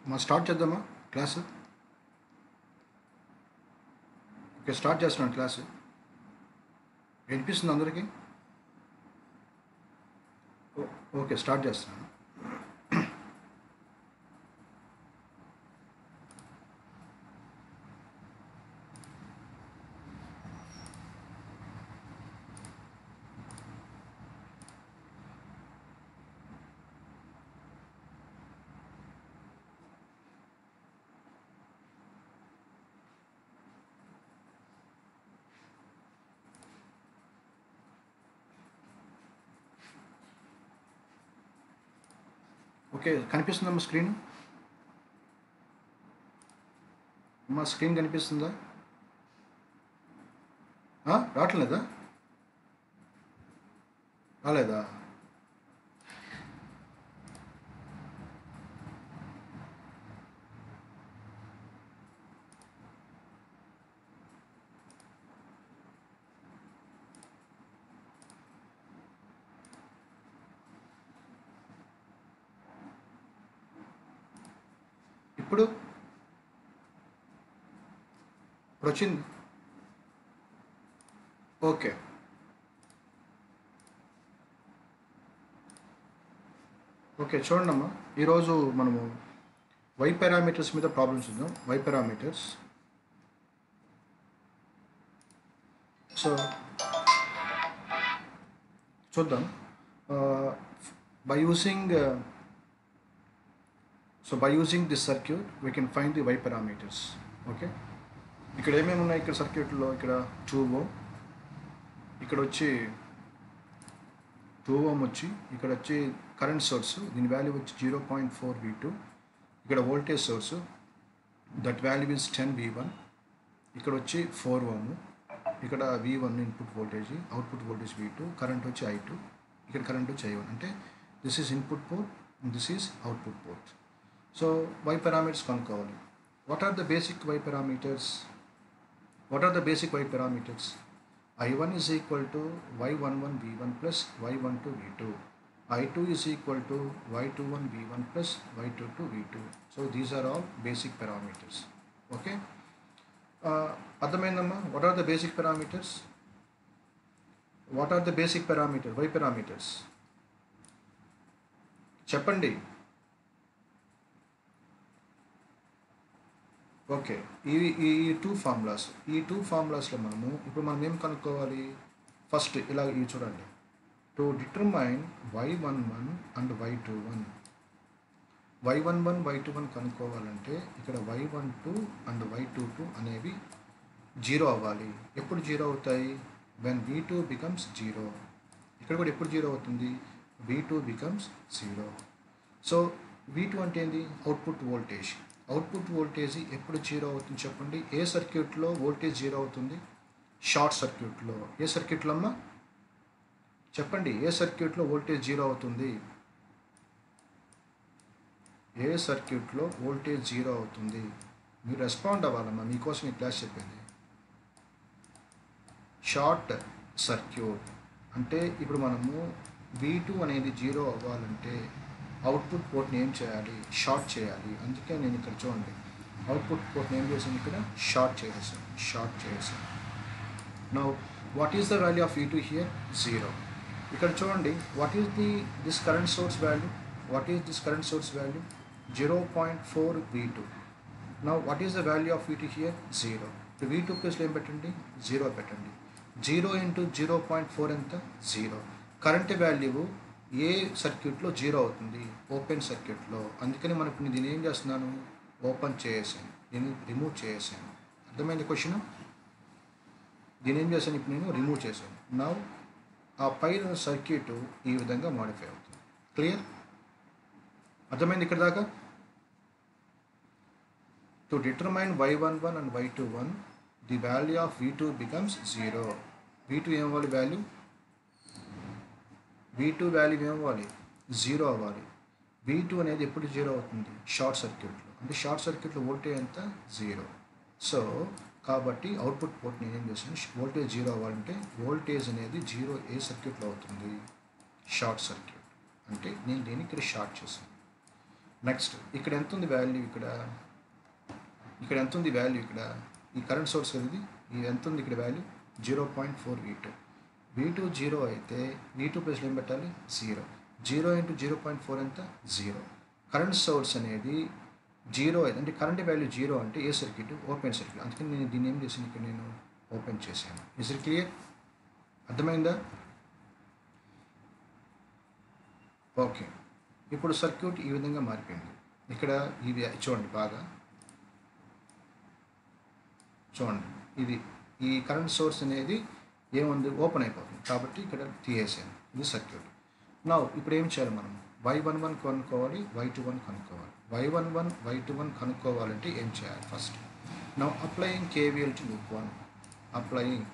మా స్టార్ట్ చేద్దామా class? Okay, start చేస్తున్నాను క్లాసు. వినిపిస్తుంది అందరికీ? ఓకే, స్టార్ట్ చేస్తున్నాను. ఓకే, కనిపిస్తుందమ్మా స్క్రీన్? అమ్మా స్క్రీన్ కనిపిస్తుందా? రావట్లేదా? రాలేదా? ఇప్పుడు వచ్చింది. ఓకే ఓకే, చూడండి అమ్మా, ఈరోజు మనము వై పారామీటర్స్ మీద ప్రాబ్లమ్స్ చూద్దాం. Y parameters. సో చూద్దాం. By using this circuit we can find the Y parameters. Okay, ఇక్కడ ఏమేమి ఉన్నాయి? ఇక్కడ సర్క్యూట్లో ఇక్కడ 2 ohm, ఇక్కడ వచ్చి 2 ohm వచ్చి, ఇక్కడ వచ్చి కరెంట్ సోర్స్, దీని వాల్యూ వచ్చి 0.4 V2. ఇక్కడ voltage source, that value is 10 V1. ఇక్కడ వచ్చి 4 ohm, ఇక్కడ V1 input voltage, output voltage V2, current వచ్చి I2, ఇక్కడ కరెంట్ వచ్చి I1. అంటే this is input port, this is output port. So Y parameters కనుక్కోవాలి. What are the basic Y parameters? I1 is equal to y11 v1 plus y12 v2. I2 is equal to y21 v1 plus y22 v2. So these are all basic parameters. Okay. అర్థమైందమ్మా? What are the basic parameters? Y parameters చెప్పండి. Okay, ఈ two ఫార్ములాస్లో ఇప్పుడు మనం ఏం కనుక్కోవాలి? First ఇలా ఇవి చూడండి. To determine y11 and y21. y11 y21 కనుక్కోవాలంటే ఇక్కడ y12 అండ్ y22 అనేవి 0 అవ్వాలి. ఎప్పుడు 0 అవుతాయి? When v2 becomes 0. ఇక్కడ కూడా ఎప్పుడు 0 అవుతుంది? v2 becomes 0. సో v2 అంటే ఏంది? Output voltage. అవుట్పుట్ వోల్టేజ్ ఎప్పుడు 0 అవుతుంది చెప్పండి? ఏ సర్క్యూట్లో వోల్టేజ్ 0 అవుతుంది? షార్ట్ సర్క్యూట్లో. ఏ సర్క్యూట్లో అమ్మా చెప్పండి? ఏ సర్క్యూట్లో వోల్టేజ్ 0 అవుతుంది? ఏ సర్క్యూట్లో వోల్టేజ్ 0 అవుతుంది? మీరు రెస్పాండ్ అవ్వాలమ్మా, మీకోసం ఈ క్లాస్ చెప్పింది. షార్ట్ సర్క్యూట్ అంటే ఇప్పుడు మనము V2 అనేది 0 అవ్వాలంటే అవుట్పుట్ పోర్ట్ని ఏం చేయాలి? షార్ట్ చేయాలి. అందుకే నేను ఇక్కడ చూడండి, అవుట్పుట్ పోర్ట్ని ఏం చేశాను? ఇక్కడ షార్ట్ చేసాను. Now what is the value of V2 here? 0. ఇక్కడ చూడండి, what is this current source value? 0.4 V2. Now what is the value of V2 here? 0. V2 ప్లస్లో ఏం పెట్టండి? 0 పెట్టండి. 0 ఇంటూ 0.4 ఎంత? 0. కరెంట్ వాల్యూ ఏ సర్క్యూట్లో 0 అవుతుంది? ఓపెన్ సర్క్యూట్లో. అందుకని మనం ఇప్పుడు దీన్ని ఏం చేస్తున్నాను? ఓపెన్ చేసాను, దీన్ని రిమూవ్ చేసాను. అర్థమైంది క్వశ్చన్? దీన్ని ఏం చేశాను? ఇప్పుడు నేను రిమూవ్ చేశాను. నౌ ఆ పైన సర్క్యూట్ ఈ విధంగా మాడిఫై అవుతుంది. క్లియర్? అర్థమైంది ఇక్కడ దాకా? To determine y11 and y21 the value of V2 becomes 0. V2 ఏం అవ్వాలి? V2 వాల్యూ ఏమవ్వాలి? 0 అవ్వాలి. V2 అనేది ఎప్పుడు 0 అవుతుంది? షార్ట్ సర్క్యూట్లో. అంటే షార్ట్ సర్క్యూట్లో వోల్టేజ్ ఎంత? 0. సో కాబట్టి అవుట్పుట్ పోర్ట్ నేను ఏం చేశాను? వోల్టేజ్ 0 అవ్వాలంటే వోల్టేజ్ అనేది 0 ఏ సర్క్యూట్లో అవుతుంది? Short circuit. అంటే నేను దీన్ని ఇక్కడ షార్ట్ చేశాను. నెక్స్ట్ ఇక్కడ ఎంత ఉంది వాల్యూ, ఇక్కడ ఎంత ఉంది వాల్యూ, ఇక్కడ ఈ కరెంట్ సోర్స్ అనేది ఇది ఎంత ఉంది ఇక్కడ వాల్యూ 0.4 V2 జీరో అయితే V2 ప్లస్లో ఏం పెట్టాలి 0 ఇంటూ 0.4 ఎంత 0. కరెంట్ సోర్స్ అనేది 0 అయితే అంటే కరెంట్ వాల్యూ 0 అంటే ఏ సర్క్యూట్ ఓపెన్ సర్క్యూట్, అందుకని నేను దీన్ని ఏం చేశాను ఇక్కడ నేను ఓపెన్ చేశాను. Is it clear? అర్థమైందా? ఓకే, ఇప్పుడు సర్క్యూట్ ఈ విధంగా మారిపోయింది. ఇక్కడ ఇది చూడండి బాగా చూడండి, ఇది ఈ కరెంట్ సోర్స్ అనేది ఏముంది ఓపెన్ అయిపోతుంది కాబట్టి ఇక్కడ తీసేసాను. ఇది సర్క్యూట్. నా ఇప్పుడు ఏం చేయాలి, మనం y11 కనుక్కోవాలి, y21 కనుక్కోవాలి. y11 y21 కనుక్కోవాలంటే ఏం చేయాలి? ఫస్ట్ నా applying KVL to loop 1, applying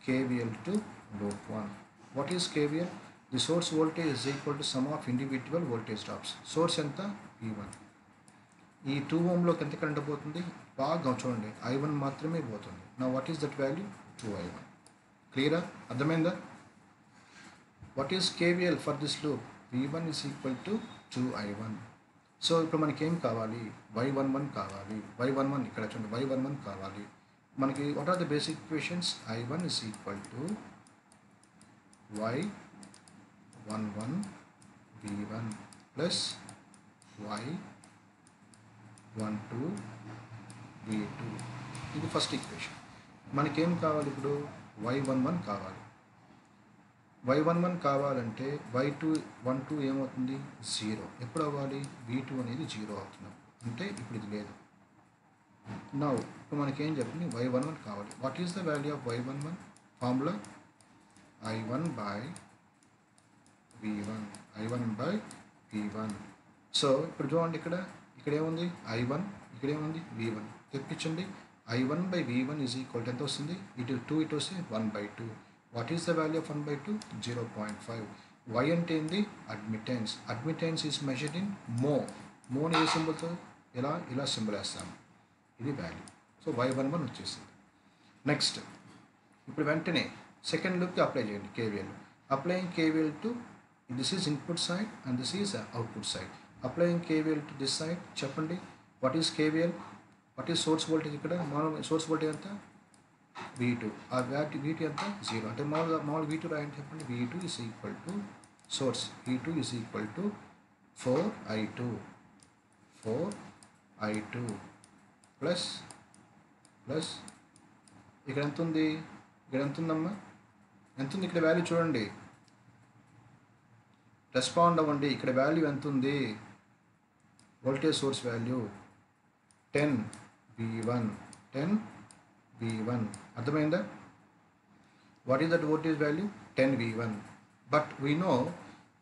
KVL to loop 1. What is KVL? The source voltage is equal to some of individual voltage drops. Source ఎంత V1. ఈ 2 ohmలోకి ఎంత కరెంట్ పోతుంది? బాగా చూడండి, I1 మాత్రమే పోతుంది. నా what is that value 2I1. క్లియరా? అర్థమైందా? What is KVL for this loop? V1 is equal to 2I1. So ఇప్పుడు మనకి ఏం కావాలి? y11 కావాలి. y11 ఇక్కడ చూడండి, y11 కావాలి మనకి. What are the basic equations? I1 is equal to y11 V1 plus y12 V2. ఇది ఫస్ట్ ఈక్వేషన్. మనకేం కావాలి ఇప్పుడు? y11 కావాలి. y11 కావాలంటే y12 ఏమవుతుంది? 0. ఎప్పుడు అవ్వాలి? V2 అనేది 0 అవుతుంది. అంటే ఇప్పుడు ఇది లేదు. నా ఇప్పుడు మనకేం చెప్తుంది? y11 కావాలి. What is the value of y11? Formula I1 by V1, I1 by V1. So ఇప్పుడు చూడండి, ఇక్కడ ఏముంది? I1, ఇక్కడ ఏముంది? V1. తెప్పించండి. I1 by V1 is equal to ఎంత వస్తుంది? ఇటు 2 ఇటు వస్తే 1/2. What is the value of 1/2? 0.5. Y అంటే ఏంది? Admittance. Admittance is measured in మో. మోని ఏ సింబల్తో? ఇలా సింబల్ వేస్తాము. ఇది వాల్యూ. సో y11 వచ్చేసింది. నెక్స్ట్ ఇప్పుడు వెంటనే సెకండ్ లూప్కి అప్లై చేయండి KVL. Applying KVL to this is input side and this is output side. Applying KVL to this side. చెప్పండి what is KVL? What is source voltage? ఇక్కడ మామూలు source voltage ఎంత? V2. ఆ V2 ఎంత? 0. అంటే మామూలు V2 రాయండి. చెప్పండి V2 is equal to source V2 is equal to 4I2 plus ఇక్కడ ఎంత ఉంది? ఇక్కడ ఎంత ఉందమ్మా? ఎంత ఉంది? ఇక్కడ వాల్యూ చూడండి, రెస్పాండ్ అవ్వండి. ఇక్కడ వాల్యూ ఎంత ఉంది? Voltage source value 10V1. అర్థమైందా? What is that voltage value? 10V1. But we no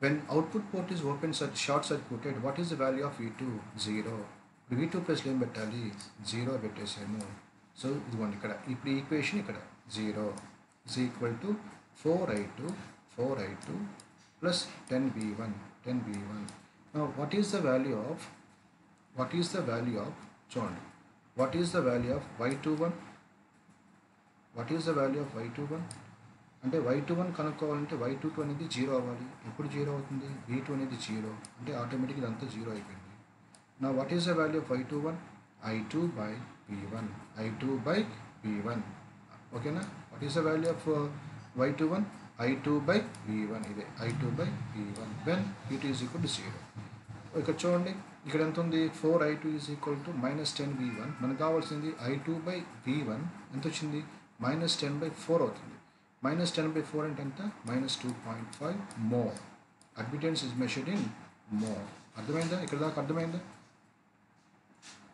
when output port is open short circuited, what is the value of V2? 0. V2 ప్లస్లో ఏం పెట్టాలి? 0 పెట్టేసాము. సో ఇదిగోండి ఇక్కడ ఇప్పుడు ఈక్వేషన్ ఇక్కడ 0 is equal to 4I2 plus 10V1. Now what is the value of చూడండి, what is the value of y21? అంటే y21 కనుక్కోవాలంటే y22 అనేది 0 అవ్వాలి. ఎప్పుడు 0 అవుతుంది? V2 అనేది 0 అంటే ఆటోమేటిక్గా ఇదంతా 0 అయిపోయింది. నా what is the value of y21? I2 by V1. ఓకేనా? What is the value of y21? I2 by V1. ఇదే I2 by V1 when V2 is equal to 0. ఇక్కడ చూడండి, ఇక్కడ ఎంత ఉంది? 4I2 is equal to -10V1. మనకు కావాల్సింది I2 by V1 ఎంత వచ్చింది? -10/4 అవుతుంది. -10/4 అంటే ఎంత? -2.5 mho. Admittance is measured in mho. అర్థమైందా? ఇక్కడ దాకా అర్థమైందా?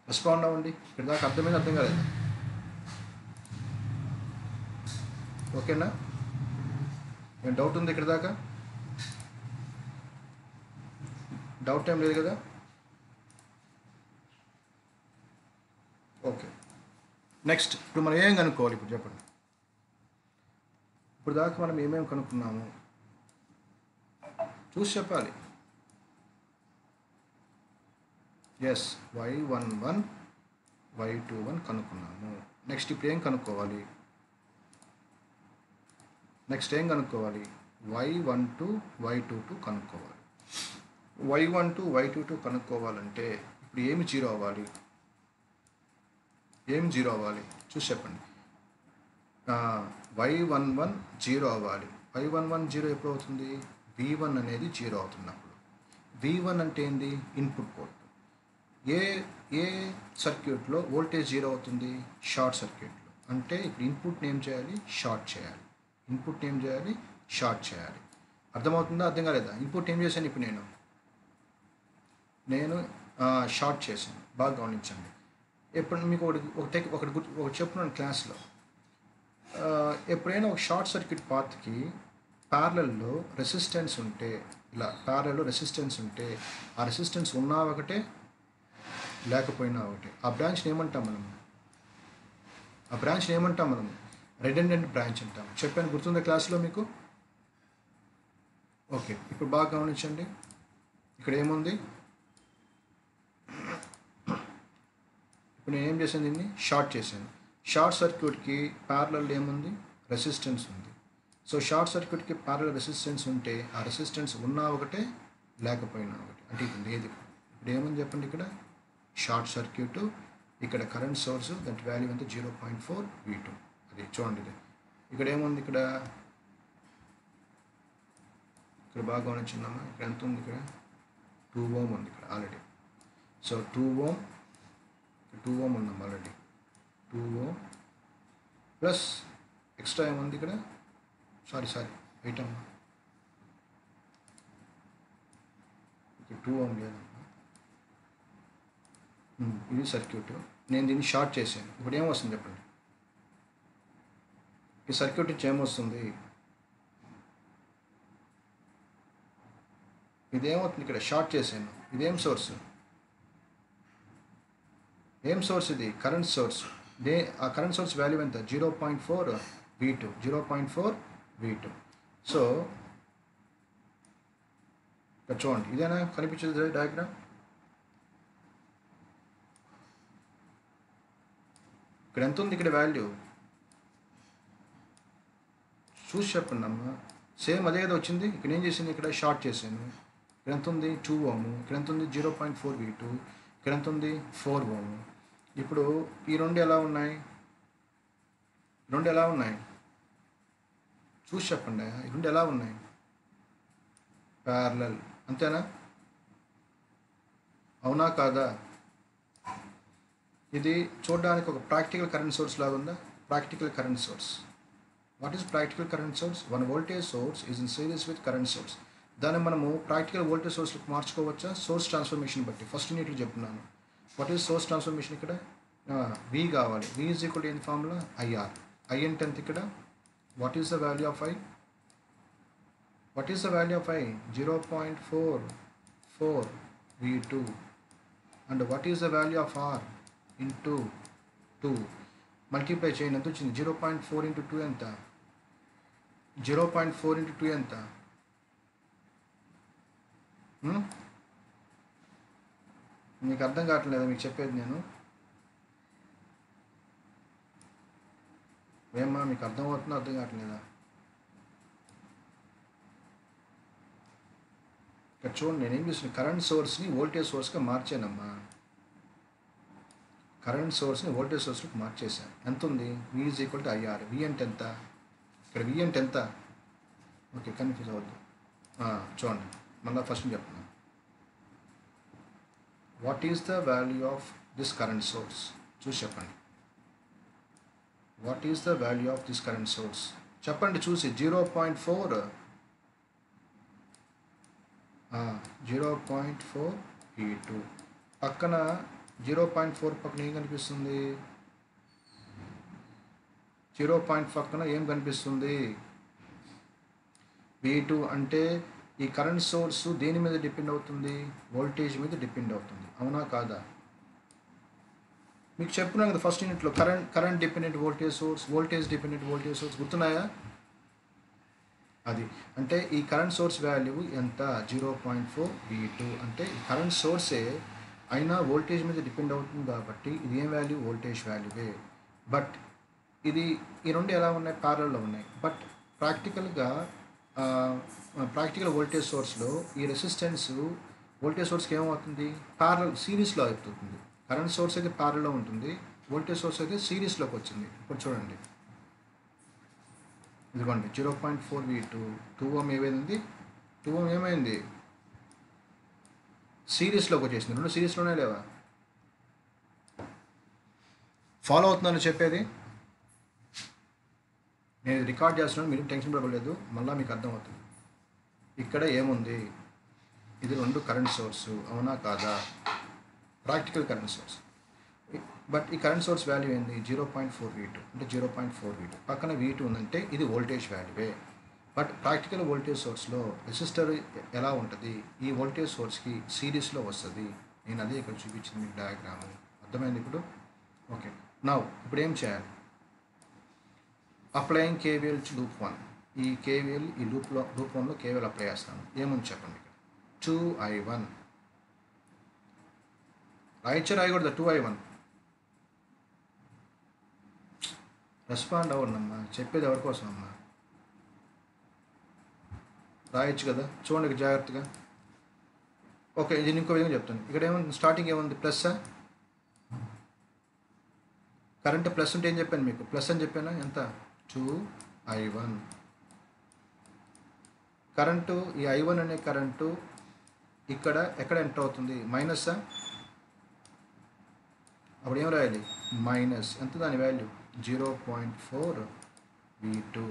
రెస్పాండ్ అవ్వండి. ఇక్కడ దాకా అర్థమైందా? అర్థం కాలేదు? ఓకేనా? ఏం డౌట్ ఉంది ఇక్కడ దాకా? డౌట్ ఏం లేదు కదా? ఓకే, నెక్స్ట్ ఇప్పుడు మనం ఏం కనుక్కోవాలి? ఇప్పుడు చెప్పండి. ఇప్పుడు దాకా మనం ఏమేమి కనుక్కున్నాము చూసి చెప్పాలి. Yes, y11 y21 కనుక్కున్నాము. నెక్స్ట్ ఇప్పుడు ఏం కనుక్కోవాలి? y12 y22 కనుక్కోవాలి. y1 y22 కనుక్కోవాలంటే ఇప్పుడు ఏమి జీరో అవ్వాలి, ఏమి జీరో అవ్వాలి చూసి చెప్పండి. y11 జీరో అవ్వాలి. y11 జీరో ఎప్పుడు అవుతుంది, v1 అనేది జీరో అవుతున్నప్పుడు. v1 అంటే ఏంది, ఇన్పుట్ పోర్ట్. ఏ ఏ సర్క్యూట్లో వోల్టేజ్ జీరో అవుతుంది, షార్ట్ సర్క్యూట్లో. అంటే ఇప్పుడు ఇన్పుట్ని ఏం చేయాలి, షార్ట్ చేయాలి. ఇన్పుట్ని ఏం చేయాలి, షార్ట్ చేయాలి. అర్థమవుతుందా, అర్థం కాలేదా? ఇన్పుట్ ఏం చేశాను ఇప్పుడు నేను షార్ట్ చేశాను. బాగా గమనించండి. ఎప్పుడు మీకు ఒకటి చెప్తున్నాను క్లాస్లో. ఎప్పుడైనా ఒక షార్ట్ సర్క్యూట్ పాత్కి ప్యారలల్లో రెసిస్టెన్స్ ఉంటే, ఇలా ప్యారల్లో రెసిస్టెన్స్ ఉంటే, ఆ రెసిస్టెన్స్ ఉన్నా ఒకటే లేకపోయినా ఒకటే. ఆ బ్రాంచ్ని ఏమంటాం మనం, రెడెండెంట్ బ్రాంచ్ అంటాం. చెప్పాను, గుర్తుందా క్లాస్లో మీకు? ఓకే, ఇప్పుడు బాగా గమనించండి. ఇక్కడ ఏముంది, ఇప్పుడు నేను ఏం చేశాను, దీన్ని షార్ట్ చేశాను. షార్ట్ సర్క్యూట్కి ప్యారలల్ ఏముంది, రెసిస్టెన్స్ ఉంది. సో షార్ట్ సర్క్యూట్కి ప్యారలల్ రెసిస్టెన్స్ ఉంటే ఆ రెసిస్టెన్స్ ఉన్నా ఒకటే లేకపోయినా ఒకటే. అంటే ఇప్పుడు లేదు. ఇప్పుడు ఏముంది చెప్పండి, ఇక్కడ షార్ట్ సర్క్యూట్, ఇక్కడ కరెంట్ సోర్స్, దాని వాల్యూ ఎంత 0.4 V2. అది చూడండి. ఇది ఇక్కడ ఏముంది, ఇక్కడ బాగా గమనించున్నామా, ఇక్కడ ఎంత ఉంది, ఇక్కడ 2 ohm ఉంది ఇక్కడ ఆల్రెడీ. సో 2 ohm ఉన్నాం ఆల్రెడీ. 2 ohm ప్లస్ ఎక్స్ట్రా ఏముంది ఇక్కడ, సారీ వెయిట్ అమ్మా, ఇక్కడ 2 ohm లేదమ్మా. ఇది సర్క్యూట్, నేను దీన్ని షార్ట్ చేశాను. ఇప్పుడు ఏమొస్తుంది చెప్పండి, ఈ సర్క్యూట్ నుంచి ఏమొస్తుంది, ఇదేమవుతుంది, ఇక్కడ షార్ట్ చేశాను. ఇదేం సోర్స్, ఇది కరెంట్ సోర్స్. ఆ కరెంట్ సోర్స్ వాల్యూ ఎంత, 0.4 V2. 0.4 V2. సో ఇక్కడ చూడండి, ఇదేనా కనిపించేది డయాగ్రామ్? ఇక్కడ ఎంత ఉంది, ఇక్కడ వాల్యూ చూసి చెప్పండి అమ్మా. సేమ్ అదే కదా వచ్చింది. ఇక్కడ ఏం చేసింది, ఇక్కడ షార్ట్ చేశాను. ఇక్కడ ఎంత ఉంది, 2 ohm. ఇక్కడ ఎంత ఉంది, 0.4 V2. ఇక్కడ ఎంత ఉంది, 4 ohm. ఇప్పుడు ఈ రెండు ఎలా ఉన్నాయి, చూసి చెప్పండి. ఈ రెండు ఎలా ఉన్నాయి, ప్యారలల్. అంతేనా, అవునా కాదా? ఇది చూడడానికి ఒక ప్రాక్టికల్ కరెంట్ సోర్స్ లాగా ఉందా? Practical current source. What is practical current source? One voltage source is in series with current source. దాన్ని మనము ప్రాక్టికల్ వోల్టేజ్ సోర్స్కి మార్చుకోవచ్చా? సోర్స్ ట్రాన్స్ఫర్మేషన్ బట్టి. ఫస్ట్ యూనిట్లు చెప్తున్నాను. What is source transformation? ఇక్కడ V కావాలి. V is equal to an formula, IR. I అంటే ఎంత ఇక్కడ? What is the value of I? 0.44 V2. And what is the value of R? Into 2. Multiply చేయండి, ఎంత వచ్చింది? 0.4 ఇంటూ 2 ఎంత? 0.4 ఇంటూ 2 ఎంత? మీకు అర్థం కావట్లేదా మీకు చెప్పేది నేను? ఏమ్మా మీకు అర్థమవుతుందో అర్థం కావట్లేదా? ఇక్కడ చూడండి, నేను ఏం చేస్తున్నాను, కరెంట్ సోర్స్ని వోల్టేజ్ సోర్స్గా మార్చానమ్మా. కరెంట్ సోర్స్ని వోల్టేజ్ సోర్స్కి మార్చేసాను. ఎంత ఉంది? V is equal to IR. V అంటే ఎంత? ఇక్కడ V అంటే ఎంత? ఓకే, కన్ఫ్యూజ్ అవ్వద్దు. చూడండి, మళ్ళీ ఫస్ట్ చెప్తున్నాను. What is the value of this current source? చూసి చెప్పండి. What is the value of this current source? చెప్పండి చూసి. 0.4 V2 పక్కన 0.4 పక్కన ఏం కనిపిస్తుంది? 0.5 పక్కన ఏం కనిపిస్తుంది? V2. అంటే ఈ కరెంట్ సోర్స్ దేని మీద డిపెండ్ అవుతుంది? వోల్టేజ్ మీద డిపెండ్ అవుతుంది. అవునా కాదా? మీకు చెప్పున్నాను కదా ఫస్ట్ యూనిట్లో, current dependent voltage source, voltage dependent voltage source. గుర్తున్నాయా? అది అంటే ఈ కరెంట్ సోర్స్ వాల్యూ ఎంత? 0.4 V2. అంటే ఈ కరెంట్ సోర్సే అయినా వోల్టేజ్ మీద డిపెండ్ అవుతుంది కాబట్టి ఇది ఏం వాల్యూ? వోల్టేజ్ వాల్యూవే. బట్ ఇది ఈ రెండు ఎలా ఉన్నాయి? ప్యారలల్లో ఉన్నాయి. బట్ ప్రాక్టికల్ వోల్టేజ్ సోర్స్లో ఈ రెసిస్టెన్స్ వోల్టేజ్ సోర్స్కి ఏమవుతుంది, ప్యారల్ సిరీస్లో అవుతుంది. కరెంట్ సోర్స్ అయితే ప్యారల్లో ఉంటుంది, వోల్టేజ్ సోర్స్ అయితే సిరీస్లోకి వచ్చింది. ఇప్పుడు చూడండి, ఇదిగోండి 0.4 V2, 2 ఓం ఏమైంది, 2 ఓం ఏమైంది, సిరీస్లోకి వచ్చేసింది. రెండు సిరీస్లోనే లేవా? ఫాలో అవుతున్నాను చెప్పేది, నేను రికార్డ్ చేస్తున్నాను, మీరు టెన్షన్ పడలేదు, మళ్ళీ మీకు అర్థమవుతుంది. ఇక్కడ ఏముంది, ఇది రెండు కరెంట్ సోర్సు, అవునా కాదా, ప్రాక్టికల్ కరెంట్ సోర్స్. బట్ ఈ కరెంట్ సోర్స్ వాల్యూ ఏంది, 0.4 V2 అంటే 0.4 V2, పక్కన V2 ఉందంటే ఇది వోల్టేజ్ వాల్యూవే. బట్ ప్రాక్టికల్ వోల్టేజ్ సోర్స్లో రెసిస్టర్ ఎలా ఉంటుంది, ఈ వోల్టేజ్ సోర్స్కి సిరీస్లో వస్తుంది. నేను అదే ఇక్కడ చూపించింది మీకు డయాగ్రామ్, అర్థమైంది ఇప్పుడు? ఓకే, నౌ ఇప్పుడు ఏం చేయాలి, అప్లయింగ్ కేవీఎల్ టు లూప్ 1. ఈ కేవీఎల్ ఈ లూప్ 1లో కేవీఎల్ అప్లై చేస్తాను. ఏముంది చెప్పండి, ఇక్కడ 2I1 రాయకూడదు, 2I1 రెస్పాండ్ అవ్వండమ్మా, చెప్పేది ఎవరి కోసం అమ్మా, రాయొచ్చు కదా, చూడండి జాగ్రత్తగా. ఓకే, ఇది ఇంకో విధంగా చెప్తాను. ఇక్కడ ఏముంది, స్టార్టింగ్ ఏముంది, ప్లస్సా, కరెంట్ ప్లస్ ఉంటే ఏం చెప్పాను మీకు, ప్లస్ అని చెప్పాను, ఎంత 2I1. కరెంటు ఈ I1 అనే కరెంటు ఇక్కడ ఎక్కడ ఎంటర్ అవుతుంది, మైనస్సా, అప్పుడు ఏం రాయాలి, మైనస్ ఎంత దాని value 0.4 V2,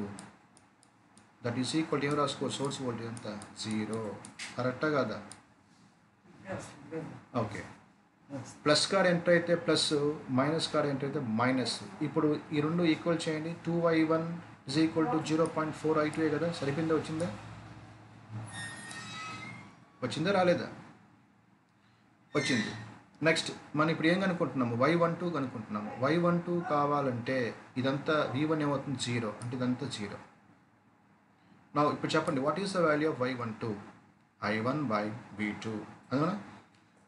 that is equal to ఏం రాసుకో, సోర్స్ వోల్టేజ్ ఎంత 0, కరెక్టా కాదా? ఓకే, ప్లస్ కార్డ్ ఎంటర్ అయితే ప్లస్, మైనస్ కార్డ్ ఎంటర్ అయితే మైనస్. ఇప్పుడు ఈ రెండు ఈక్వల్ చేయండి, 2I1 is equal to 0.4 I2 కదా, సరిపోయిందా, వచ్చిందా రాలేదా, వచ్చింది. నెక్స్ట్ మనం ఇప్పుడు ఏం కనుక్కుంటున్నాము, Y12 కనుక్కుంటున్నాము. Y12 కావాలంటే ఇదంతా V1 ఏమవుతుంది, 0, అంటే ఇదంతా 0. నా ఇప్పుడు చెప్పండి, what is the value of Y12, I1 by V2, అవునా?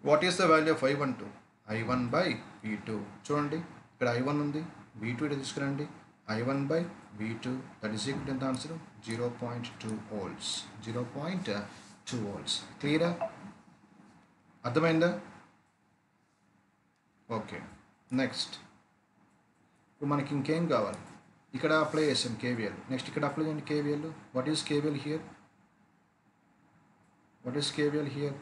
What is the value of Y12, I1 by V2. చూడండి, ఇక్కడ I1 ఉంది, V2 ఇక్కడ తీసుకురండి, I1 by V2 that is equal ఎంత ఆన్సర్, 0.2 volts, 0.2 volts. క్లియరా, అర్థమైందా? ఓకే, నెక్స్ట్ ఇప్పుడు మనకి ఇంకేం కావాలి, ఇక్కడ అప్లై చేసాం కేవీఎల్, నెక్స్ట్ ఇక్కడ అప్లై చేయండి KVL. What is KVL here, what is KVL here,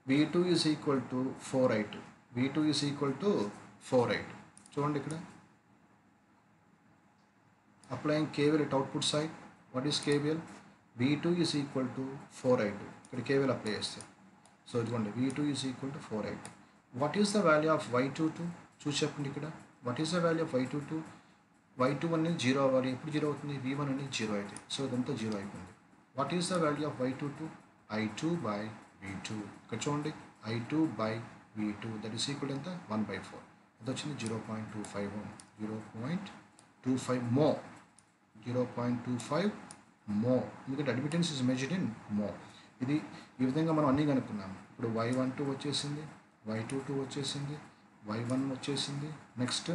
V2 is equal to 4I2, V2 is equal to 4I2. చూడండి ఇక్కడ applying KVL at output side, what is KVL, V2 is equal to 4I2, ఇక్కడ KVL apply చేస్తే, so ఇదిగోండి V2 is equal to 4I2. What is the value of Y22, చూసి చెప్పండి ఇక్కడ, what is the value of Y22, Y2 అనేది 0 అవ్వాలి, ఎప్పుడు 0 అవుతుంది, V1 అనేది 0 అయితే, సో ఇదంతా 0 అయిపోయింది. What is the value of Y22, I2 by V2, ఇక్కడ చూడండి I2 by V2 that is equal ఎంత 1/4, అది వచ్చింది 0.25 ohm, 0.25 mho, 0.25 mho, ఎందుకంటే admittance is measured in mho. ఇది ఈ విధంగా మనం అన్నీ కనుక్కున్నాము. ఇప్పుడు Y12 వచ్చేసింది, Y22 వచ్చేసింది, Y1 వచ్చేసింది, నెక్స్ట్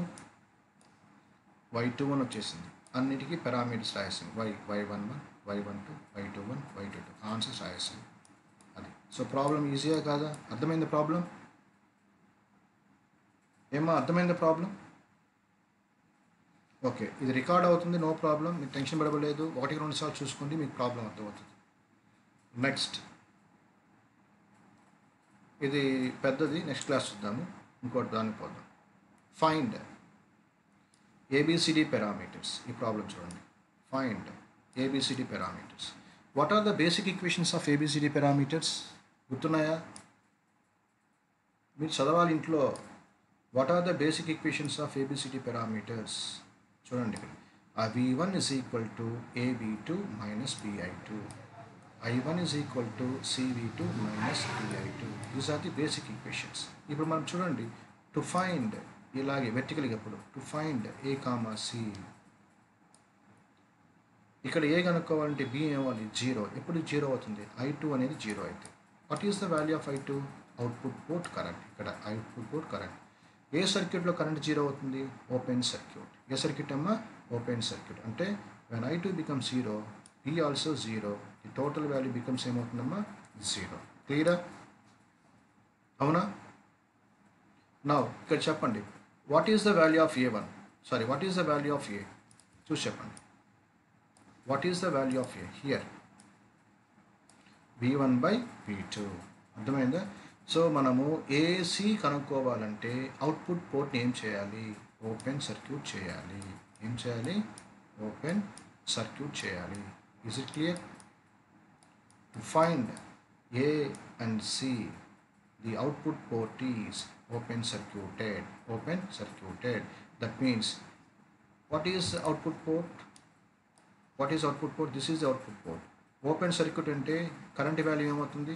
Y21 వచ్చేసింది, అన్నిటికీ parameters రాయేసింది, Y11, Y12, Y21, Y22 answers రాయేసింది. అది సో ప్రాబ్లం ఈజీగా కాదా, అర్థమైంది ప్రాబ్లం, ఏమో అర్థమైంది ప్రాబ్లం? ఓకే, ఇది రికార్డ్ అవుతుంది, నో ప్రాబ్లం, మీకు టెన్షన్ పడలేదు, 1-2 సార్లు చూసుకోండి, మీకు ప్రాబ్లం అర్థమవుతుంది. నెక్స్ట్ ఇది పెద్దది, నెక్స్ట్ క్లాస్ చూద్దాము, ఇంకోటి దానికి పోదాం. ఫైండ్ ABCD పారామీటర్స్, ఈ ప్రాబ్లం చూడండి, find ABCD parameters. What are the basic equations of ABCD parameters, గుర్తున్నాయా? మీరు చదవాలి ఇంట్లో. What are the basic equations of ABCD parameters, చూడండి ఇక్కడ, V1 is equal to AB2 minus BI2, I1 is equal to CV2 minus DI2. These are the basic equations. ఇప్పుడు మనం చూడండి, to find ఇలాగే వెర్టికల్గా, ఇప్పుడు టు ఫైండ్ A, C, ఇక్కడ ఏ కనుక్కోవాలంటే B ఏమవ్వాలి 0, ఎప్పుడు 0 అవుతుంది, I2 అనేది 0 అయితే. What is the value of I2, output port current, ఇక్కడ అవుట్పుట్ పోర్ట్ కరెంట్. ఏ సర్క్యూట్లో కరెంట్ 0 అవుతుంది, ఓపెన్ సర్క్యూట్. ఏ సర్క్యూట్ అమ్మా, ఓపెన్ సర్క్యూట్. అంటే when I2 becomes 0, B also 0, the total value becomes ఏమవుతుందమ్మా 0. క్లియరా? అవునా? నా ఇక్కడ చెప్పండి, what is the value of A1? Sorry, what is the value of A? చూసి చెప్పండి. What is the value of A here? V1 by V2. అర్థమైందా? So మనము AC కనుక్కోవాలంటే output పోర్ట్ని ఏం చేయాలి? ఓపెన్ సర్క్యూట్ చేయాలి. ఏం చేయాలి? ఓపెన్ సర్క్యూట్ చేయాలి. Is it clear? To find A and C, the output port is open circuited. Open circuited. That means, what is output port? What is output port? This is the output port. Open circuit అంటే current value ఏమవుతుంది?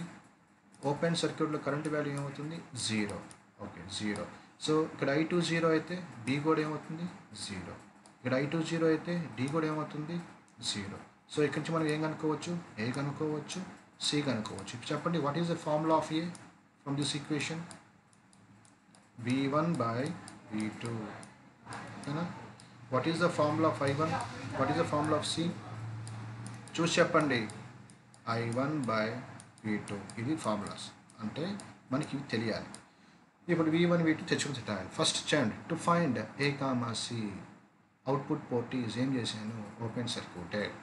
Open సర్క్యూట్లో current value ఏమవుతుంది? 0. Okay, 0. So ఇక్కడ I2 0 అయితే B కూడా ఏమవుతుంది? 0. ఇక్కడ I2 0 అయితే D కూడా ఏమవుతుంది? 0. సో ఇక్కడి నుంచి మనం ఏం కనుక్కోవచ్చు? A కనుక్కోవచ్చు, C కనుక్కోవచ్చు. ఇప్పుడు చెప్పండి, what is the formula of A from this equation? V1 by V2. ఓకేనా? What is the formula of I1? What is the formula of C? చూసి చెప్పండి. I1 by V2. ఇది ఫార్ములాస్. అంటే మనకి ఇవి తెలియాలి. ఇప్పుడు V1 V2 తెచ్చుకుని తిట్టాలి. ఫస్ట్ చేయండి, to find A, C output port is ఏం చేశాను? Open circuited.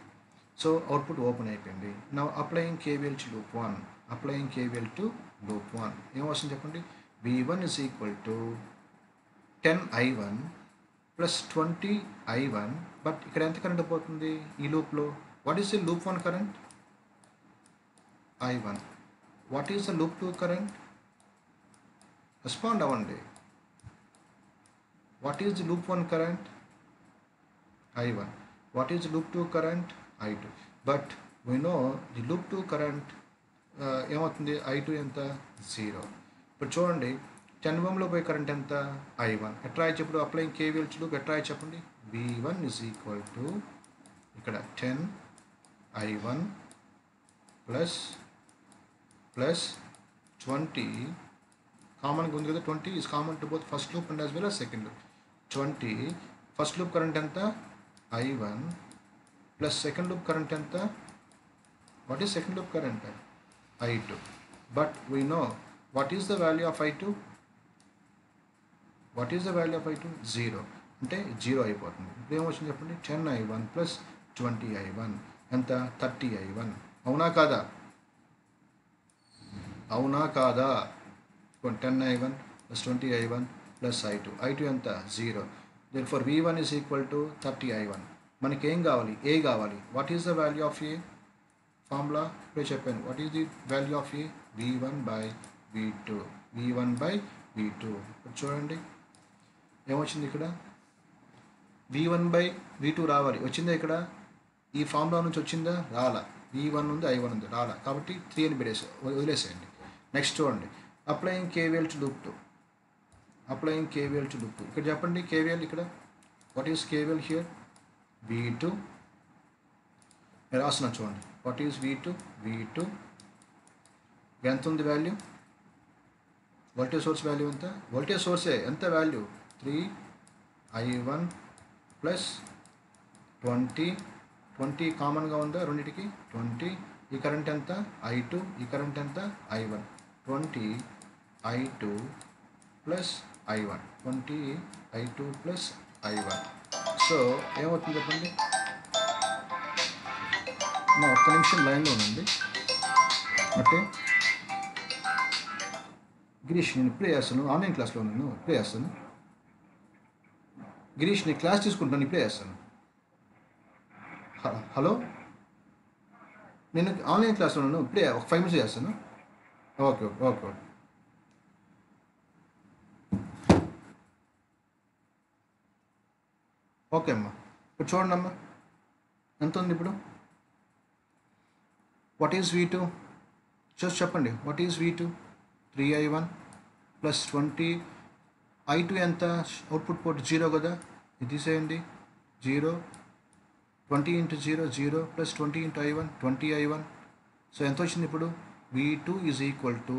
So output open అయిపోయింది. నా applying KVL to loop 1. Applying KVL to loop 1 ఏమొస్తుంది చెప్పండి? V1 is equal to 10I1 plus 20I1. But ఇక్కడ ఎంత కరెంట్ పోతుంది ఈ లూప్లో? What is the loop 1 current? I1. What is the loop 2 current? Respond అవ్వండి. What is the loop 1 current? I1. What is the loop 2 current? I2. But we know the loop 2 current ఏమవుతుంది? I2 ఎంత? 0. ఇప్పుడు చూడండి, 10 ఓంలో పోయి current ఎంత? I1. ఎట్లా ఇప్పుడు applying KVL to loop ఎట్లా చెప్పండి? V1 is equal to ఇక్కడ 10I1 ప్లస్ 20 కామన్గా ఉంది కదా, 20 is common to both first loop and as well as second loop. 20 first loop current ఎంత? I1 plus second loop current ఎంత? What is second loop current? I2. But we know what is the value of I2? What is the value of I2? 0. అంటే 0 అయిపోతుంది. ఇప్పుడు ఏమొచ్చింది చెప్పండి? 10I1 plus 20I1 ఎంత? 30I1. అవునా కాదా? అవునా కాదా? 10I1 plus 20I1 plus I2. I2 ఎంత? 0. Therefore V1 is equal to 30I1. మనకి ఏం కావాలి? A కావాలి. What is the value of A? Formula ఇప్పుడే చెప్పాను. What is the value of A? V1 by V2. V1 by V2. ఇప్పుడు చూడండి ఏమొచ్చింది ఇక్కడ? V1 బై V2 రావాలి. వచ్చిందా ఇక్కడ? ఈ ఫార్ములా నుంచి వచ్చిందా? రాలా. V1 ఉంది, I1 ఉంది, రాలా. కాబట్టి 3 అని వదిలేసేయండి. నెక్స్ట్ చూడండి, applying KVL to loop 2. Applying KVL to loop 2. ఇక్కడ చెప్పండి KVL ఇక్కడ. What is KVL here? V2 రాస్తున్నా చూడండి. What is V2? V2 ఎంత ఉంది వాల్యూ? వోల్టేజ్ సోర్స్ వాల్యూ ఎంత? వోల్టేజ్ సోర్సే ఎంత వాల్యూ? 3I1 ప్లస్ 20 కామన్గా ఉందా రెండింటికి? 20. ఈ కరెంట్ ఎంత? I2. ఈ కరెంట్ ఎంత? I1. 20I2 plus I1. 20I2 plus I1. So ఏమవుతుంది చెప్పండి? మా ఒక్క నిమిషం లైన్లో ఉండండి. ఓకే గిరీష్, నేను ఇప్పుడే చేస్తాను. ఆన్లైన్ క్లాస్లో ఉన్నాను, ఇప్పుడే చేస్తాను. గిరీష్, నేను క్లాస్ తీసుకుంటాను, ఇప్పుడే చేస్తాను. హలో, నేను ఆన్లైన్ క్లాస్లో ఉన్నాను, ఇప్పుడే ఒక 5 minutes చేస్తాను. Okay okay okay okay. Okay అమ్మా, ఇప్పుడు చూడండి అమ్మా ఎంత ఉంది ఇప్పుడు? What is V2? చూసి చెప్పండి. What is V2? 3I1 plus 20. I2 ఎంత? అవుట్పుట్ పోర్ట్ 0 కదా, ఇది తీసేయండి. 0. 20 into 0 0 plus 20 into I1 20I1. So ఎంత వచ్చింది ఇప్పుడు? V2 ఈజ్ ఈక్వల్ టు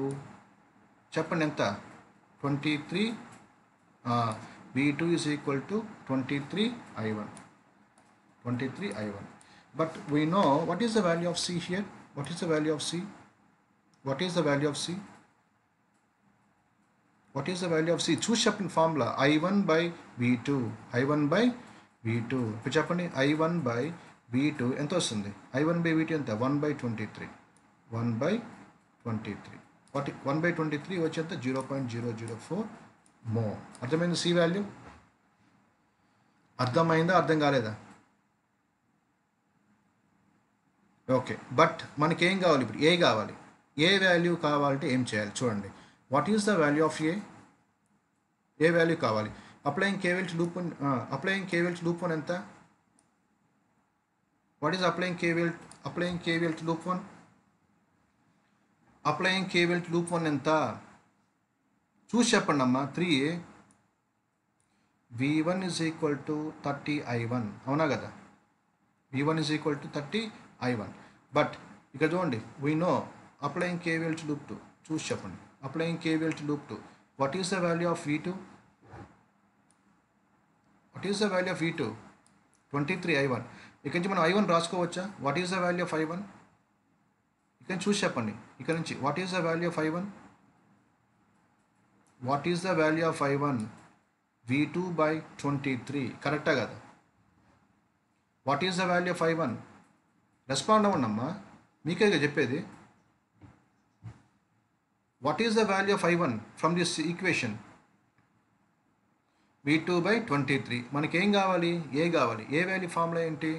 చెప్పండి ఎంత? 23. V2 is equal to 23I1. 23I1. But we know what is the value of C here? What is the value of C? What is the value of C? What is the value of C చూసి చెప్పండి formula I1/V2 I1/V2 ఇప్పుడు చెప్పండి I1/V2 ఎంత వస్తుంది I1/V2 ఎంత 1/23 1/23 వాటి 1/23 వచ్చేంత 0.004 మో అర్థమైంది సి వాల్యూ అర్థమైందా అర్థం కాలేదా ఓకే బట్ మనకేం కావాలి ఇప్పుడు ఏ కావాలి ఏ వాల్యూ కావాలంటే ఏం చేయాలి చూడండి what is the value of A value కావాలి అప్లయింగ్ కేవెల్స్ లూప్ వన్ ఎంత what is applying KVLs loop one ఎంత చూసి చెప్పండి అమ్మా 3 V1 is equal to 30I1 అవునా కదా V1 is equal to 30I1 but ఇక్కడ చూడండి we know applying KVL to loop 2 చూసి చెప్పండి applying KVL to loop 2 what is the value of V2 23I1 ఇక్కడ నుంచి మనం I1 రాసుకోవచ్చా what is the value of I1 ఇక్కడ చూసి చెప్పండి ఇక్కడ నుంచి what is the value of I1 V2/23 కరెక్టా కదా what is the value of I1 respond అవ్వండి అమ్మా మీకే చెప్పేది what is the value of I1 from this equation V2/23 మనకేం కావాలి ఏ వాల్యూ ఫార్ములా ఏంటి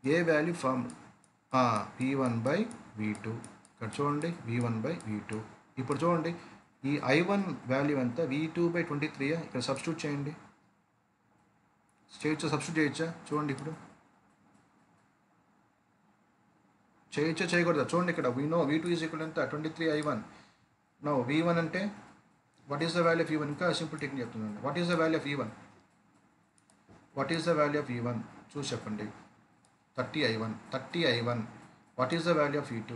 ఏ వాల్యూ ఫార్ములా V1/V2 ఇక్కడ చూడండి V1/V2 ఇప్పుడు చూడండి ఈ I1 వాల్యూ ఎంత V2/23 ఇక్కడ సబ్స్టిట్యూట్ చేయండి సబ్స్టిట్యూట్ చేయొచ్చా చూడండి ఇప్పుడు చేయకూడదా చూడండి ఇక్కడ నో V2 ఈజ్ ఈక్వల్ ఎంత 23I1 నో V1 అంటే what is the value of V1 ఇంకా సింపుల్ టెక్నిక్ చెప్తున్నాను what is the value of V1 చూసి చెప్పండి 30I1 what is the value of V2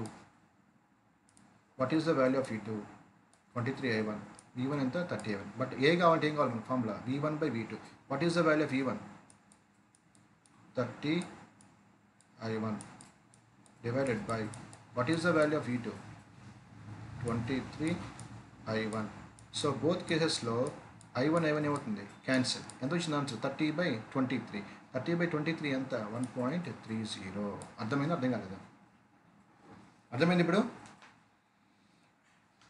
23I1 V1 ఎంత 30I1 బట్ ఏ కావాలంటే ఏం కావాలి మన formula V1/V2 what is the value of V1 30I1 divided by what is the value of V2 23I1 so both కేసెస్లో I1 ఏమవుతుంది cancel ఎంత వచ్చింది answer 30/23 ఎంత 1.30 అర్థమైందా అర్థం కాలేదా అర్థమైంది ఇప్పుడు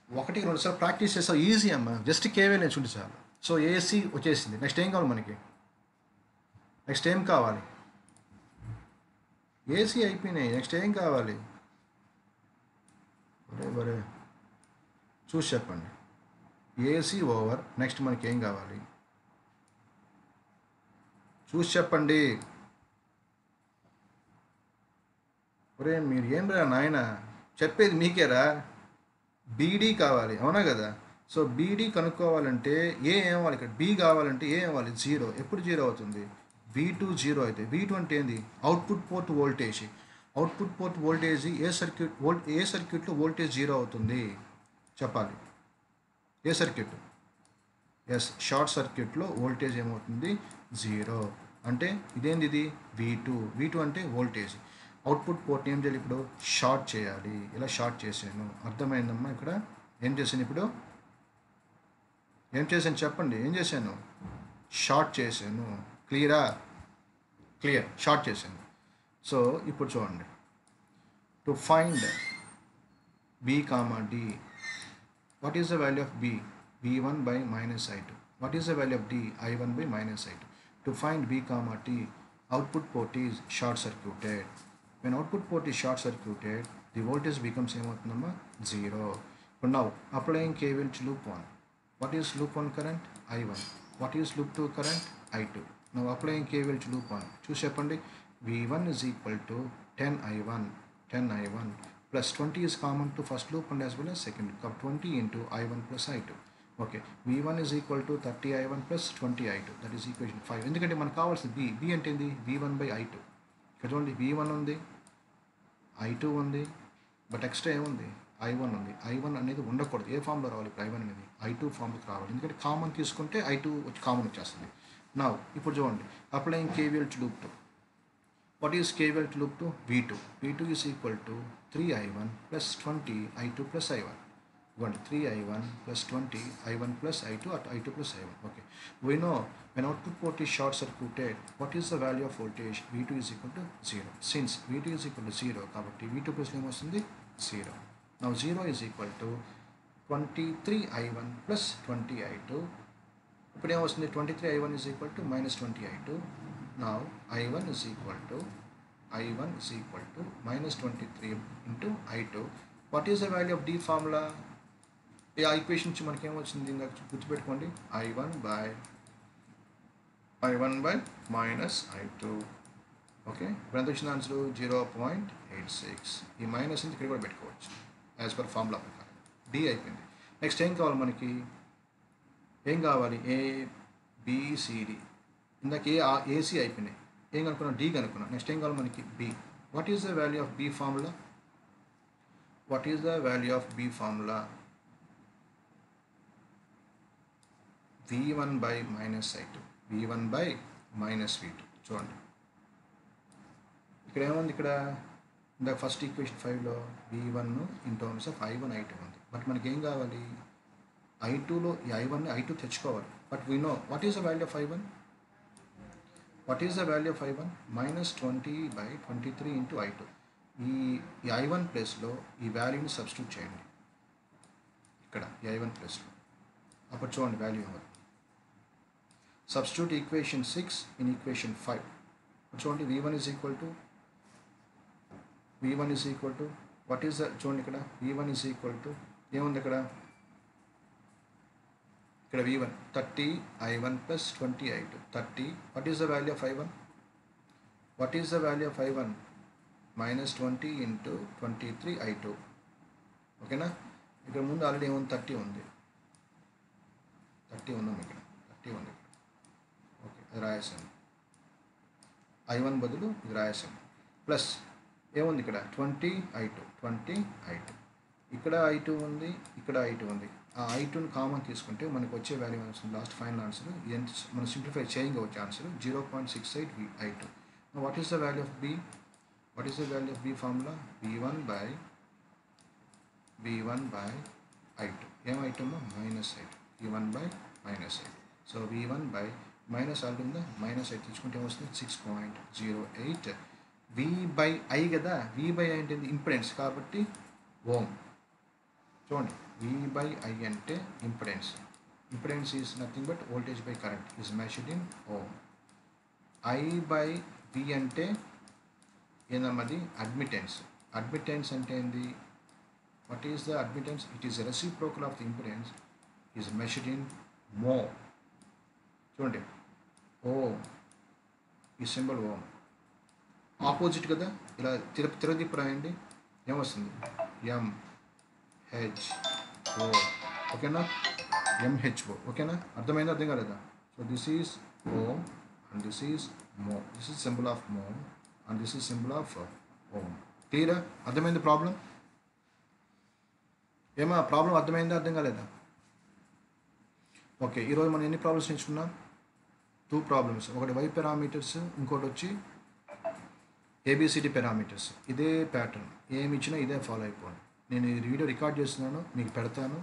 1-2 సార్లు ప్రాక్టీస్ చేస్తావు ఈజీ అమ్మ జస్ట్ కేవే నేర్చుకుంటే చాలు సో ఏసీ వచ్చేసింది నెక్స్ట్ ఏం కావాలి మనకి నెక్స్ట్ ఏం కావాలి ఏసీ అయిపోయినాయి నెక్స్ట్ ఏం కావాలి బరే చూసి చెప్పండి ఏసీ ఓవర్ నెక్స్ట్ మనకి ఏం కావాలి చూసి చెప్పండి ఒరే మీరు ఏం రా నాయన చెప్పేది మీకేరా బీడీ కావాలి అవునా కదా సో బీడీ కనుక్కోవాలంటే ఏమవ్వాలి ఇక్కడ బీ కావాలంటే ఏమవ్వాలి 0 ఎప్పుడు 0 అవుతుంది V2 0 అయితే V2 అంటే ఏంది అవుట్పుట్ పోర్ట్ వోల్టేజ్ ఏ సర్క్యూట్లో వోల్టేజ్ 0 అవుతుంది చెప్పాలి ఏ సర్క్యూట్ ఎస్ షార్ట్ సర్క్యూట్లో వోల్టేజ్ ఏమవుతుంది 0 అంటే ఇదేంది ఇది V2 అంటే వోల్టేజ్ అవుట్పుట్ పోర్ట్ ఏం చేయాలి ఇప్పుడు షార్ట్ చేయాలి ఇలా షార్ట్ చేశాను అర్థమైందమ్మా ఇక్కడ ఏం చేశాను ఇప్పుడు ఏం చేశాను చెప్పండి ఏం చేశాను షార్ట్ చేశాను క్లియర్ షార్ట్ చేశాను సో ఇప్పుడు చూడండి to find B, D what is the value of B V1/-I2 what is the value of D I1/-I2 to find B, T output port is short circuited when output port is short circuited the voltage becomes 0 but now applying KVL to loop 1 what is loop 1 current I1 what is loop 2 current I2 now applying KVL to loop 1 choose చెప్పండి V1 is equal to 10I1 plus 20 is common to first loop and as well as second loop 20 into I1 plus I2 okay V1 is equal to 30I1 plus 20I2 that is equation 5 ఎందుకంటే మనకు కావాల్సింది B అంటే ఏంది V1/I2 ఇక్కడ చూడండి V1 ఉంది I2 ఉంది but extra ఏముంది I1 ఉంది I1 అనేది ఉండకూడదు ఏ ఫామ్లో రావాలి ఇప్పుడు I1 అనేది I2 ఫామ్లోకి రావాలి ఎందుకంటే కామన్ తీసుకుంటే I2 కామన్ వచ్చేస్తుంది నా ఇప్పుడు చూడండి applying KVL to loop 2 what is KVL to loop 2 V2 is equal to 3I1 plus 20I2 plus I1 ఇవ్వండి 3i1 plus 20 i1 plus i2 at i2 plus i1. Okay, we know when output port is short circuited, what is the value of voltage? V2 is equal to 0. Since V2 is equal to 0, కాబట్టి V2 plus ఏమొస్తుంది 0. Now 0 is equal to 23i1 plus 20i2. ఇప్పుడు ఏమొస్తుంది 23i1 is equal to minus 20i2. Now i1 is equal to minus 23 into i2. What is the value of D formula? ఈ equation నుంచి మనకి ఏమొచ్చింది ఇందాక గుర్తుపెట్టుకోండి, i1 by minus i2. Okay, ఇప్పుడు ఎంత వచ్చింది ఆన్సర్ 0.86. ఈ మైనస్ ఇక్కడ కూడా పెట్టుకోవచ్చు యాజ్ పర్ ఫార్ములా ప్రకారం. డి అయిపోయింది. నెక్స్ట్ ఏం కావాలి మనకి, ఏం కావాలి, ఏబిసిడి. ఇందాక ఏసీ అయిపోయినాయి, ఏం కనుక్కున్నాం, డి కనుక్కున్నాం. నెక్స్ట్ ఏం కావాలి మనకి, B. What is the value of B formula? What is the value of B formula? v1 by minus i2, v1 by minus v2. చూడండి ఇక్కడ ఏముంది, ఇక్కడ ఇందాక ఫస్ట్ ఈక్వేషన్ 5లో v1 in terms of i1 i2 ఉంది. But మనకి ఏం కావాలి, i2లో ఈ i1 i2 తెచ్చుకోవాలి. But we know what is the value of i1. What is the value of i1? minus 20 by 23 into i2. ఈ i1 ప్లేస్లో ఈ వాల్యూని సబ్స్టిట్యూట్ చేయండి ఇక్కడ ఈ i1 ప్లేస్లో. అప్పుడు చూడండి వాల్యూ ఏమవుతుంది. Substitute equation 6 in equation 5. చూడండి v1 is equal to what is the, చూడండి ఇక్కడ v1 is equal to ఏముంది ఇక్కడ v1 30 i1 plus 20 i2 30. What is the value of i1? What is the value of i1? minus 20 into 23 i2. ఓకేనా, ఇక్కడ ముందు already ఏముంది 30 ఉంది, 30 ఉన్నాం ఇక్కడ, 30 ఉంది. ఓకే, అది రాయేసాను, i1 బదులు ఇది రాయేసాను. ప్లస్ ఏముంది ఇక్కడ 20 i2. ఇక్కడ i2 ఉంది, ఇక్కడ i2 ఉంది. ఆ i2ని కామన్ తీసుకుంటే మనకు వచ్చే వాల్యూ వస్తుంది లాస్ట్ ఫైనల్ ఆన్సర్. మనం సింప్లిఫై చేయంగా వచ్చే answer 0.68 i2. What is the value of B? What is the value of B formula? v1 by i2. ఏం i2 minus i2, v1 by minus i2. So v1 by minus i2 ఉందా, minus i తీసుకుంటే ఏమొస్తుంది 6.08. v by i కదా, v by i అంటే impedance కాబట్టి ohm. చూడండి v by i అంటే impedance. Impedance is nothing but voltage by current is measured in ohm. i by v అంటే ఏందమ్మది అడ్మిటెన్స్. అడ్మిటెన్స్ అంటే ఏంది, what is the admittance? It is reciprocal of the impedance is measured in mho. చూడండి ఓం, ఈ symbol ఓం. Opposite కదా, ఇలా తిరగదిప్పు రాయండి, ఏమొస్తుంది MHO. ఓకేనా, MHO. ఓకేనా, అర్థమైందా, అర్థం కాలేదా? So this is ohm and this is mho. This is symbol of mho and this is symbol of ohm. క్లియరా, అర్థమైంది ప్రాబ్లం? ఏమా ప్రాబ్లం అర్థమైందా, అర్థం కాలేదా? ఓకే, ఈరోజు మనం ఎన్ని ప్రాబ్లమ్స్ నేర్చుకున్నాం? 2 ప్రాబ్లమ్స్. ఒకటి y పారామీటర్స్, ఇంకోటి వచ్చి ABCD పారామీటర్స్. ఇదే ప్యాటర్న్, ఏమి ఇచ్చినా ఇదే ఫాలో అయిపోండి. నేను ఈ వీడియో రికార్డ్ చేస్తున్నాను, మీకు పెడతాను,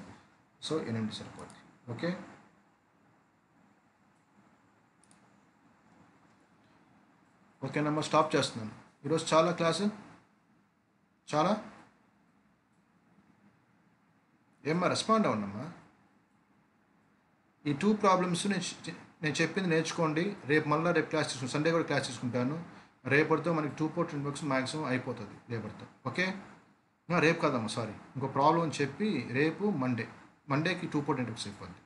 సో ఏనండి సరిపోద్ది. ఓకే, ఓకేనమ్మా, స్టాప్ చేస్తున్నాను. ఈరోజు చాలా క్లాసు, చాలా ఏమ్మా రెస్పాండ్ అవ్వనమ్మా. ఈ 2 ప్రాబ్లమ్స్ నేను చెప్పింది నేర్చుకోండి. రేపు క్లాస్ తీసుకుంటాను, సండే కూడా క్లాస్ తీసుకుంటాను. రేపటితో మనకి 2 port నెట్వర్క్స్ మ్యాక్సిమం అయిపోతుంది రేపటితో. ఓకే, రేపు కాదమ్మా, సారీ, ఇంకో ప్రాబ్లం అని చెప్పి రేపు మండేకి 2 port నెట్వర్క్స్ అయిపోద్ది.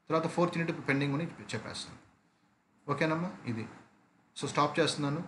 తర్వాత 4th యూనిట్ పెండింగ్ అని చెప్పేస్తాను. ఓకేనమ్మా, ఇది. సో స్టాప్ చేస్తున్నాను.